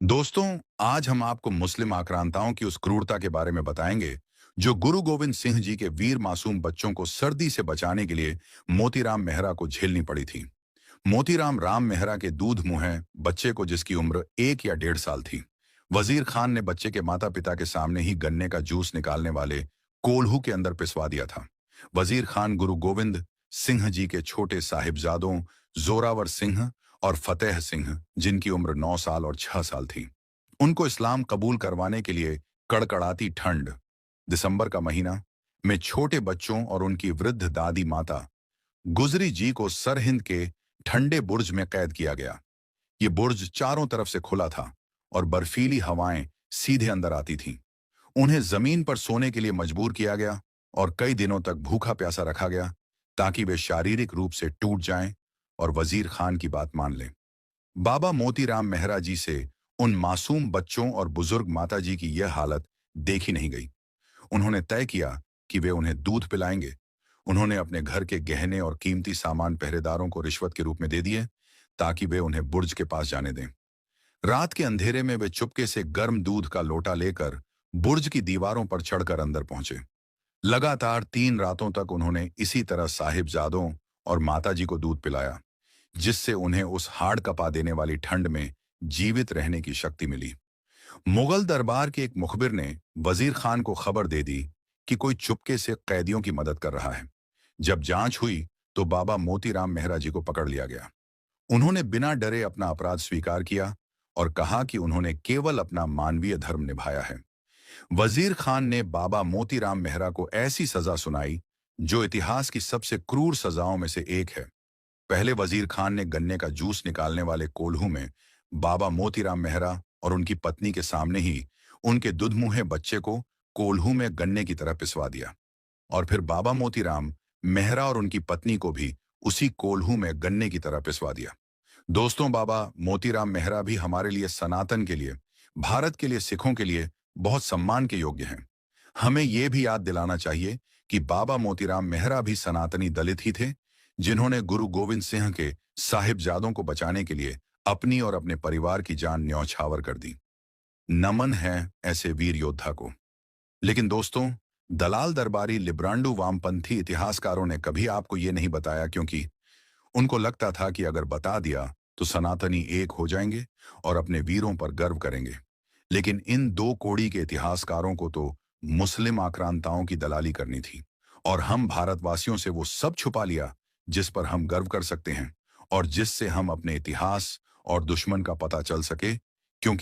दोस्तों, आज हम आपको मुस्लिम आक्रांताओं की उस क्रूरता के बारे में बताएंगे जो गुरु गोविंद सिंह जी के वीर मासूम बच्चों को सर्दी से बचाने के लिए मोतीराम मेहरा को झेलनी पड़ी थी। मोतीराम राम मेहरा के दूध मुंहे बच्चे को, जिसकी उम्र 1 या 1.5 साल थी, वजीर खान ने बच्चे के माता पिता के सामने ही गन्ने का जूस निकालने वाले कोल्हू के अंदर पिसवा दिया था। वजीर खान गुरु गोविंद सिंह जी के छोटे साहिबजादों जोरावर सिंह और फतेह सिंह, जिनकी उम्र 9 साल और 6 साल थी, उनको इस्लाम कबूल करवाने के लिए कड़कड़ाती ठंड, दिसंबर का महीना में छोटे बच्चों और उनकी वृद्ध दादी माता गुजरी जी को सरहिंद के ठंडे बुर्ज में कैद किया गया। ये बुर्ज चारों तरफ से खुला था और बर्फीली हवाएं सीधे अंदर आती थीं। उन्हें जमीन पर सोने के लिए मजबूर किया गया और कई दिनों तक भूखा प्यासा रखा गया ताकि वे शारीरिक रूप से टूट जाएं और वजीर खान की बात मान लें। बाबा मोतीराम मेहरा जी से उन मासूम बच्चों और बुजुर्ग माताजी की यह हालत देखी नहीं गई। उन्होंने तय किया कि वे उन्हें दूध पिलाएंगे। उन्होंने अपने घर के गहने और कीमती सामान पहरेदारों को रिश्वत के रूप में दे दिए ताकि वे उन्हें बुर्ज के पास जाने दें। रात के अंधेरे में वे चुपके से गर्म दूध का लोटा लेकर बुर्ज की दीवारों पर चढ़कर अंदर पहुंचे। लगातार 3 रातों तक उन्होंने इसी तरह साहिबजादों और माताजी को दूध पिलाया, जिससे उन्हें उस हाड़ कपा देने वाली ठंड में जीवित रहने की शक्ति मिली। मुगल दरबार के एक मुखबिर ने वजीर खान को खबर दे दी कि कोई चुपके से कैदियों की मदद कर रहा है। जब जांच हुई तो बाबा मोतीराम मेहरा जी को पकड़ लिया गया। उन्होंने बिना डरे अपना अपराध स्वीकार किया और कहा कि उन्होंने केवल अपना मानवीय धर्म निभाया है। वजीर खान ने बाबा मोतीराम मेहरा को ऐसी सजा सुनाई जो इतिहास की सबसे क्रूर सजाओं में से एक है। पहले वजीर खान ने गन्ने का जूस निकालने वाले कोल्हू में बाबा मोतीराम मेहरा और उनकी पत्नी के सामने ही उनके दुधमुहे बच्चे को कोल्हू में गन्ने की तरह पिसवा दिया, और फिर बाबा मोतीराम मेहरा और उनकी पत्नी को भी उसी कोल्हू में गन्ने की तरह पिसवा दिया। दोस्तों, बाबा मोतीराम मेहरा भी हमारे लिए, सनातन के लिए, भारत के लिए, सिखों के लिए बहुत सम्मान के योग्य हैं। हमें यह भी याद दिलाना चाहिए कि बाबा मोतीराम मेहरा भी सनातनी दलित ही थे, जिन्होंने गुरु गोविंद सिंह के साहिबजादों को बचाने के लिए अपनी और अपने परिवार की जान न्यौछावर कर दी। नमन है ऐसे वीर योद्धा को। लेकिन दोस्तों, दलाल दरबारी लिब्रांडू वामपंथी इतिहासकारों ने कभी आपको ये नहीं बताया, क्योंकि उनको लगता था कि अगर बता दिया तो सनातनी एक हो जाएंगे और अपने वीरों पर गर्व करेंगे। लेकिन इन दो कोड़ी के इतिहासकारों को तो मुस्लिम आक्रांताओं की दलाली करनी थी, और हम भारतवासियों से वो सब छुपा लिया जिस पर हम गर्व कर सकते हैं और जिससे हम अपने इतिहास और दुश्मन का पता चल सके, क्योंकि